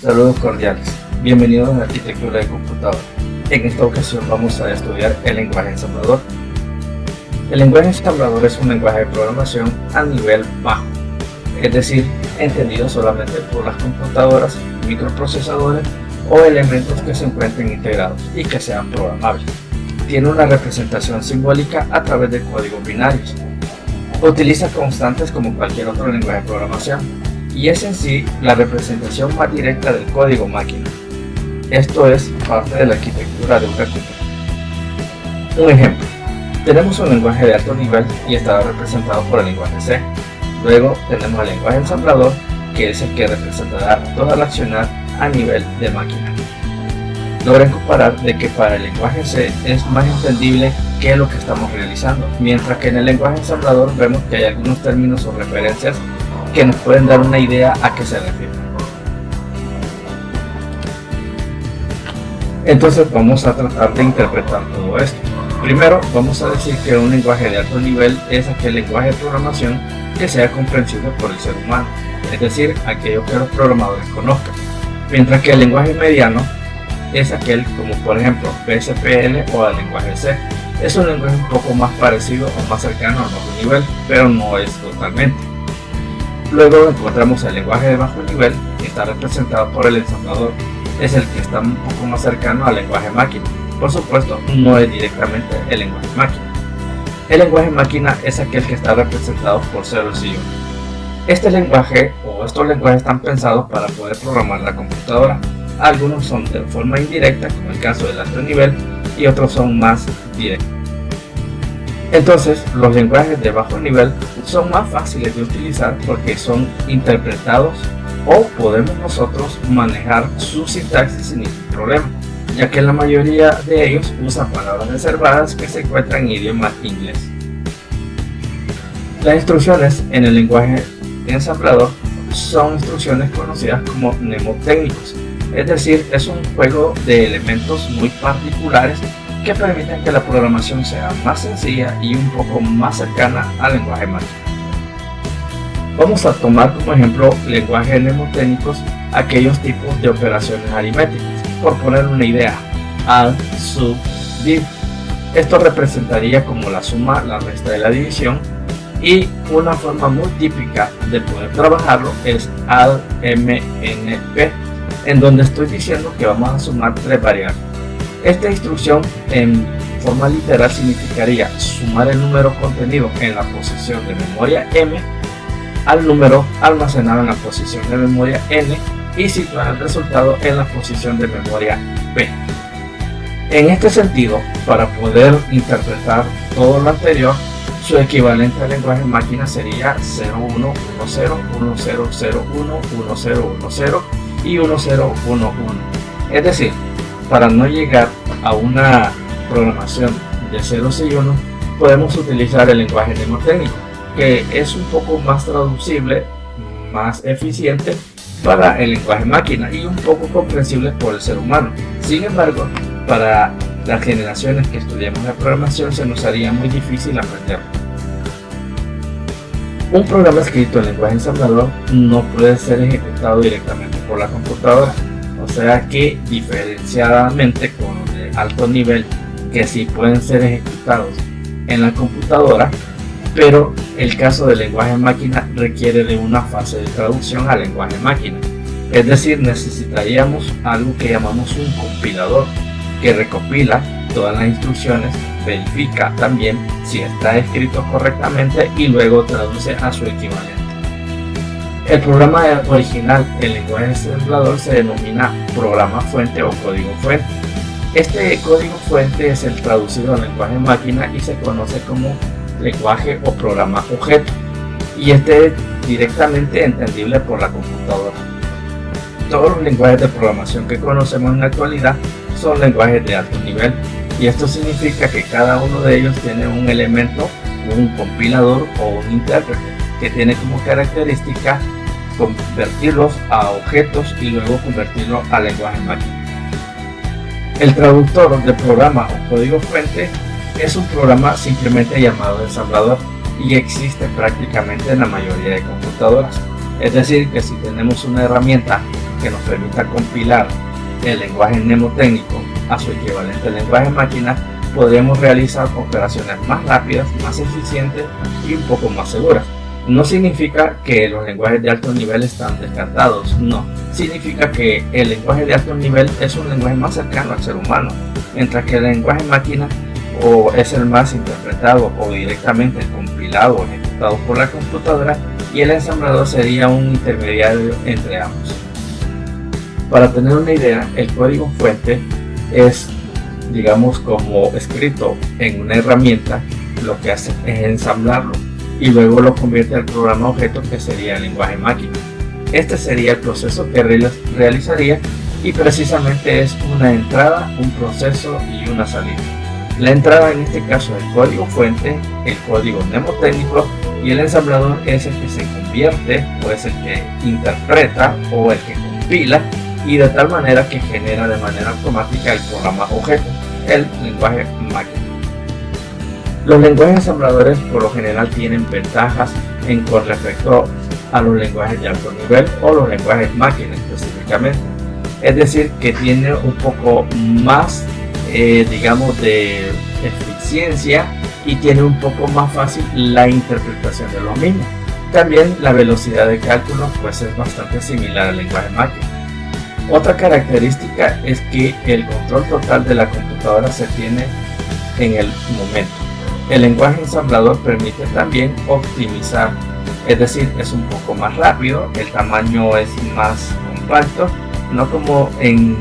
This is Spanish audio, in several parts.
Saludos cordiales, bienvenidos a la arquitectura de computadora. En esta ocasión vamos a estudiar el lenguaje ensamblador. El lenguaje ensamblador es un lenguaje de programación a nivel bajo, es decir, entendido solamente por las computadoras, microprocesadores o elementos que se encuentren integrados y que sean programables. Tiene una representación simbólica a través de códigos binarios. Utiliza constantes como cualquier otro lenguaje de programación y es en sí la representación más directa del código máquina. Esto es parte de la arquitectura de un recurso. Un ejemplo, tenemos un lenguaje de alto nivel y está representado por el lenguaje C. Luego tenemos el lenguaje ensamblador, que es el que representará todo el accionar a nivel de máquina. Logren comparar de que para el lenguaje C es más entendible qué es lo que estamos realizando, mientras que en el lenguaje ensamblador vemos que hay algunos términos o referencias que nos pueden dar una idea a qué se refiere. Entonces vamos a tratar de interpretar todo esto. Primero vamos a decir que un lenguaje de alto nivel es aquel lenguaje de programación que sea comprensible por el ser humano, es decir, aquello que los programadores conozcan, mientras que el lenguaje mediano es aquel como por ejemplo BSPL o el lenguaje C. Es un lenguaje un poco más parecido o más cercano al bajo nivel, pero no es totalmente. Luego encontramos el lenguaje de bajo nivel, que está representado por el ensamblador. Es el que está un poco más cercano al lenguaje máquina. Por supuesto, no es directamente el lenguaje máquina. El lenguaje máquina es aquel que está representado por ceros y unos. Este lenguaje o estos lenguajes están pensados para poder programar la computadora. Algunos son de forma indirecta, como el caso del alto nivel, y otros son más directos. Entonces, los lenguajes de bajo nivel son más fáciles de utilizar porque son interpretados o podemos nosotros manejar su sintaxis sin ningún problema, ya que la mayoría de ellos usan palabras reservadas que se encuentran en idioma inglés. Las instrucciones en el lenguaje ensamblador son instrucciones conocidas como mnemotécnicos, es decir, es un juego de elementos muy particulares que permiten que la programación sea más sencilla y un poco más cercana al lenguaje máquina. Vamos a tomar como ejemplo lenguajes mnemotécnicos aquellos tipos de operaciones aritméticas. Por poner una idea, add, sub, div. Esto representaría como la suma, la resta de la división, y una forma muy típica de poder trabajarlo es add mnp, en donde estoy diciendo que vamos a sumar tres variables. Esta instrucción en forma literal significaría sumar el número contenido en la posición de memoria m al número almacenado en la posición de memoria n y situar el resultado en la posición de memoria p. En este sentido, para poder interpretar todo lo anterior, su equivalente al lenguaje máquina sería 0110, 1001, 1010 y 1011. Es decir, para no llegar a una programación de ceros y unos, podemos utilizar el lenguaje mnemotécnico, que es un poco más traducible, más eficiente para el lenguaje máquina y un poco comprensible por el ser humano. Sin embargo, para las generaciones que estudiamos la programación se nos haría muy difícil aprenderlo. Un programa escrito en lenguaje ensamblador no puede ser ejecutado directamente por la computadora, o sea que diferenciadamente con los de alto nivel que sí pueden ser ejecutados en la computadora, pero el caso del lenguaje máquina requiere de una fase de traducción al lenguaje máquina, es decir, necesitaríamos algo que llamamos un compilador que recopila todas las instrucciones, verifica también si está escrito correctamente y luego traduce a su equivalente. El programa original en lenguaje ensamblador se denomina programa fuente o código fuente. Este código fuente es el traducido al lenguaje máquina y se conoce como lenguaje o programa objeto, y este es directamente entendible por la computadora. Todos los lenguajes de programación que conocemos en la actualidad son lenguajes de alto nivel, y esto significa que cada uno de ellos tiene un elemento, un compilador o un intérprete, que tiene como característica convertirlos a objetos y luego convertirlos a lenguaje máquina. El traductor de programa o código fuente es un programa simplemente llamado ensamblador y existe prácticamente en la mayoría de computadoras. Es decir, que si tenemos una herramienta que nos permita compilar el lenguaje mnemotécnico a su equivalente lenguaje máquina, podremos realizar operaciones más rápidas, más eficientes y un poco más seguras. No significa que los lenguajes de alto nivel están descartados, no. Significa que el lenguaje de alto nivel es un lenguaje más cercano al ser humano, mientras que el lenguaje máquina o es el más interpretado o directamente compilado o ejecutado por la computadora, y el ensamblador sería un intermediario entre ambos. Para tener una idea, el código fuente es, digamos, como escrito en una herramienta, lo que hace es ensamblarlo y luego lo convierte al programa objeto, que sería el lenguaje máquina. Este sería el proceso que realizaría, y precisamente es una entrada, un proceso y una salida. La entrada en este caso es el código fuente, el código mnemotécnico, y el ensamblador es el que se convierte o es el que interpreta o el que compila, y de tal manera que genera de manera automática el programa objeto, el lenguaje máquina. Los lenguajes ensambladores por lo general tienen ventajas con respecto a los lenguajes de alto nivel o los lenguajes máquina específicamente. Es decir, que tiene un poco más, digamos, de eficiencia, y tiene un poco más fácil la interpretación de lo mismo. También la velocidad de cálculo pues es bastante similar al lenguaje máquina. Otra característica es que el control total de la computadora se tiene en el momento. El lenguaje ensamblador permite también optimizar, es decir, es un poco más rápido, el tamaño es más compacto, no como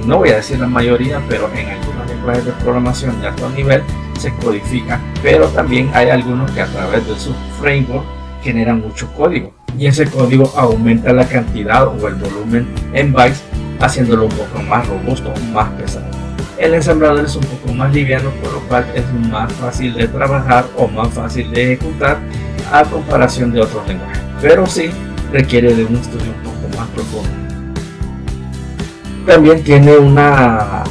no voy a decir la mayoría, pero en algunos lenguajes de programación de alto nivel se codifica, pero también hay algunos que a través de su framework generan mucho código, y ese código aumenta la cantidad o el volumen en bytes, haciéndolo un poco más robusto, más pesado. El ensamblador es un poco más liviano, por lo cual es más fácil de trabajar o más fácil de ejecutar a comparación de otros lenguajes, pero sí requiere de un estudio un poco más profundo. También tiene una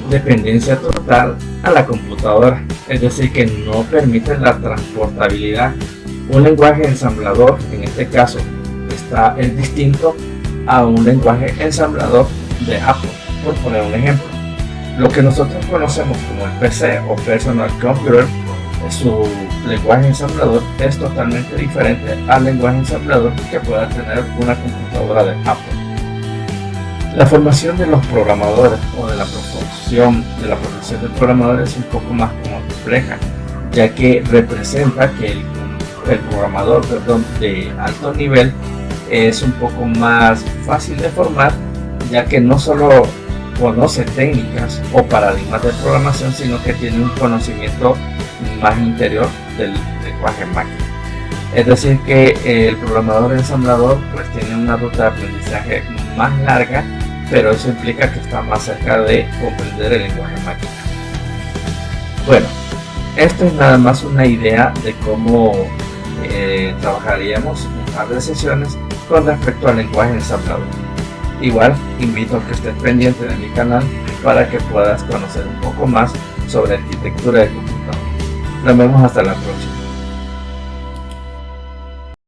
dependencia total a la computadora, es decir, que no permite la transportabilidad. Un lenguaje ensamblador, en este caso, es distinto a un lenguaje ensamblador de Apple, por poner un ejemplo. Lo que nosotros conocemos como el PC o Personal Computer, su lenguaje ensamblador es totalmente diferente al lenguaje ensamblador que pueda tener una computadora de Apple. La formación de los programadores o de la profesión del programador es un poco más compleja, ya que representa que el programador de alto nivel es un poco más fácil de formar, ya que no solo conoce técnicas o paradigmas de programación, sino que tiene un conocimiento más interior del lenguaje máquina. Es decir, que el programador ensamblador pues tiene una ruta de aprendizaje más larga, pero eso implica que está más cerca de comprender el lenguaje máquina. Bueno, esto es nada más una idea de cómo trabajaríamos un par de sesiones con respecto al lenguaje ensamblador. Igual invito a que estés pendiente de mi canal para que puedas conocer un poco más sobre arquitectura de computadora. Nos vemos hasta la próxima.